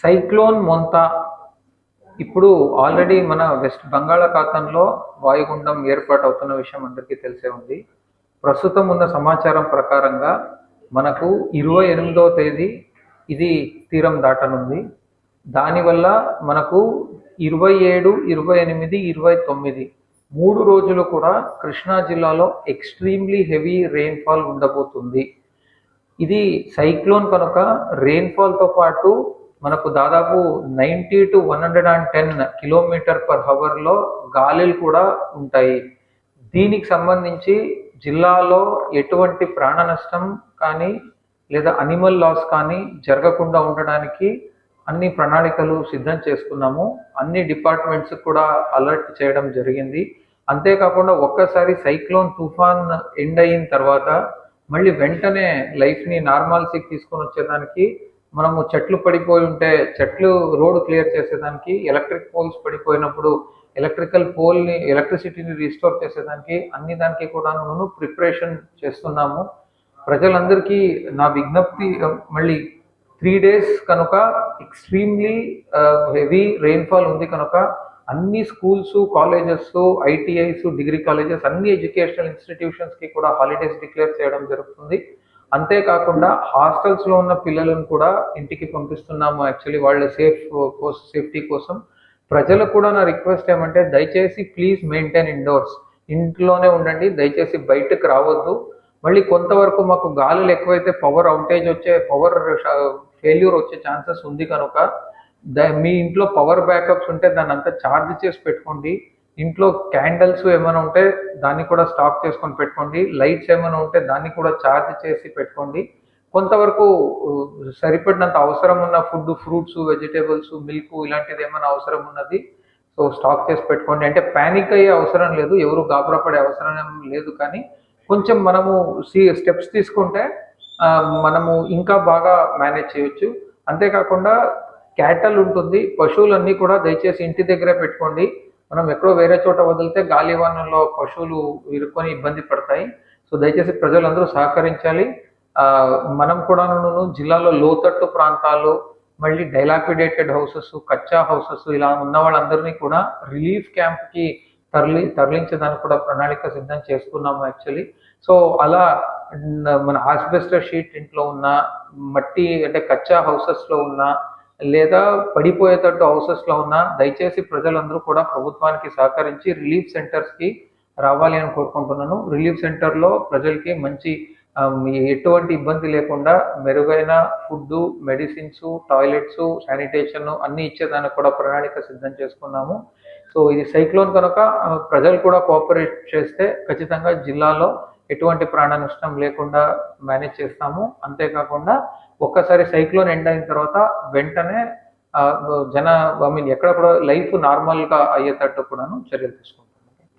Cyclone Montha ఇప్పుడు already మన west బంగాళాఖాతంలో వాయుగుండం ఏర్పాటు అవుతున్న విషయం అందరికీ తెలిసే ఉంది. ప్రస్తుతం ఉన్న సమాచారం ప్రకారంగా మనకు 28వ తేదీ ఇది తీరం దాటనుంది. దానివల్ల మనకు 27, 28, 29 3 రోజులు కూడా కృష్ణా జిల్లాలో ఎక్స్ట్రీమ్లీ హెవీ రెయిన్ఫాల్ ఉండబోతుంది. ఇది సైక్లోన్ కనుక రెయిన్ఫాల్తో పాటు మనకు దాదాపు 90 to 110 km/hలో గాలులు కూడా ఉంటాయి. దీనికి సంబంధించి జిల్లాలో ఎటువంటి ప్రాణ నష్టం కానీ లేదా అనిమల్ లాస్ కానీ జరగకుండా ఉండడానికి అన్ని ప్రణాళికలు సిద్ధం చేసుకున్నాము. అన్ని డిపార్ట్మెంట్స్ కూడా అలర్ట్ చేయడం జరిగింది. అంతేకాకుండా ఒక్కసారి సైక్లోన్ తుఫాన్ ఎండ్ అయిన తర్వాత మళ్ళీ వెంటనే లైఫ్ని నార్మాల్సీకి తీసుకొని వచ్చేదానికి మనము చెట్లు పడిపోయి ఉంటే చెట్లు రోడ్ క్లియర్ చేసేదానికి, ఎలక్ట్రిక్ పోల్స్ పడిపోయినప్పుడు ఎలక్ట్రిసిటీని రీస్టోర్ చేసేదానికి అన్ని దానికి కూడా ప్రిపరేషన్ చేస్తున్నాము. ప్రజలందరికీ నా విజ్ఞప్తి, మళ్ళీ 3 days కనుక ఎక్స్ట్రీమ్లీ హెవీ రెయిన్ఫాల్ ఉంది కనుక అన్ని schools, colleges, ITIs, degree colleges, అన్ని ఎడ్యుకేషనల్ ఇన్స్టిట్యూషన్స్కి కూడా హాలిడేస్ డిక్లేర్ చేయడం జరుగుతుంది. అంతేకాకుండా హాస్టల్స్లో ఉన్న పిల్లలను కూడా ఇంటికి పంపిస్తున్నాము. యాక్చువల్లీ వాళ్ళ సేఫ్టీ కోసం. ప్రజలకు కూడా నా రిక్వెస్ట్ ఏమంటే దయచేసి ప్లీజ్ మెయింటైన్ ఇండోర్స్, ఇంట్లోనే ఉండండి, దయచేసి బయటకు రావద్దు. మళ్ళీ కొంతవరకు మాకు గాలులు ఎక్కువైతే పవర్ అవుటేజ్ పవర్ ఫెయిల్యూర్ వచ్చే ఛాన్సెస్ ఉంది కనుక మీ ఇంట్లో పవర్ బ్యాకప్స్ ఉంటే దాన్ని అంతా ఛార్జ్ చేసి పెట్టుకోండి. ఇంట్లో క్యాండిల్స్ ఏమైనా ఉంటే దాన్ని కూడా స్టాక్ చేసుకొని పెట్టుకోండి. లైట్స్ ఏమైనా ఉంటే దాన్ని కూడా ఛార్జ్ చేసి పెట్టుకోండి. కొంతవరకు సరిపడినంత అవసరం ఉన్న ఫుడ్, ఫ్రూట్స్, వెజిటేబుల్స్, మిల్క్ ఇలాంటిది ఏమైనా అవసరం ఉన్నది సో స్టాక్ చేసి పెట్టుకోండి. అంటే ప్యానిక్ అయ్యే అవసరం లేదు, ఎవరు గాబరా పడే అవసరం లేదు. కానీ కొంచెం మనము స్టెప్స్ తీసుకుంటే మనము ఇంకా బాగా మేనేజ్ చేయొచ్చు. అంతేకాకుండా క్యాటల్ ఉంటుంది, పశువులన్నీ కూడా దయచేసి ఇంటి దగ్గరే పెట్టుకోండి. మనం ఎక్కడో వేరే చోట వదిలితే గాలివానంలో పశువులు ఇరుక్కొని ఇబ్బంది పడతాయి. సో దయచేసి ప్రజలందరూ సహకరించాలి. మనం కూడా జిల్లాలో లోతట్టు ప్రాంతాలు, మళ్ళీ డైలాపిడేటెడ్ హౌసెస్, కచ్చా హౌసెస్ ఇలా ఉన్న వాళ్ళందరినీ కూడా రిలీఫ్ క్యాంప్కి తరలించడానికి కూడా ప్రణాళిక సిద్ధం చేసుకున్నాము యాక్చువల్లీ. సో అలా మన ఆస్బెస్టర్ షీట్ ఇంట్లో ఉన్న, మట్టి అంటే కచ్చా హౌసెస్లో ఉన్న, లేదా పడిపోయేటట్టు హౌసెస్లో ఉన్న దయచేసి ప్రజలందరూ కూడా ప్రభుత్వానికి సహకరించి రిలీఫ్ సెంటర్స్కి రావాలి అని కోరుకుంటున్నాను. రిలీఫ్ సెంటర్లో ప్రజలకి మంచి ఎటువంటి ఇబ్బంది లేకుండా మెరుగైన ఫుడ్, మెడిసిన్స్, టాయిలెట్స్, శానిటేషన్ అన్నీ ఇచ్చేదానికి కూడా ప్రణాళిక సిద్ధం చేసుకున్నాము. సో ఇది సైక్లోన్ కనుక ప్రజలు కూడా కోఆపరేట్ చేస్తే ఖచ్చితంగా జిల్లాలో ఎటువంటి ప్రాణ నష్టం లేకుండా మేనేజ్ చేస్తాము. అంతేకాకుండా ఒక్కసారి సైక్లోన్ ఎండ్ అయిన తర్వాత వెంటనే ఎక్కడ కూడా లైఫ్ నార్మల్గా అయ్యేటట్టు కూడాను చర్యలు తీసుకుంటాము.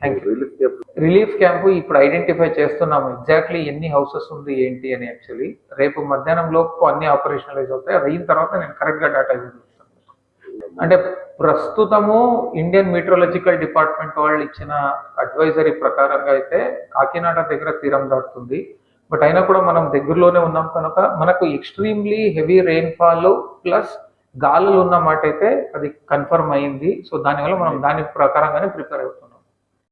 Thank you. రిలీఫ్ క్యాంపు ఇప్పుడు ఐడెంటిఫై చేస్తున్నాము ఎగ్జాక్ట్లీ ఎన్ని హౌసెస్ ఉంది ఏంటి అని. యాక్చువల్లీ రేపు మధ్యాహ్నం లోపు అన్ని ఆపరేషనలైజ్ అవుతాయి. అది అయిన తర్వాత నేను కరెక్ట్గా డేటా ఇస్తాను. అంటే ప్రస్తుతము ఇండియన్ మీటరాలజికల్ డిపార్ట్మెంట్ వాళ్ళు ఇచ్చిన అడ్వైజరీ ప్రకారంగా అయితే కాకినాడ దగ్గర తీరం దాటుతుంది. బట్ అయినా కూడా మనం దగ్గరలోనే ఉన్నాం కనుక మనకు ఎక్స్ట్రీమ్లీ హెవీ రెయిన్ఫాల్ ప్లస్ గాలులు ఉన్న మాట అయితే అది కన్ఫర్మ్ అయింది. సో దానివల్ల మనం దాని ప్రకారంగానే ప్రిపేర్ అవుతాం.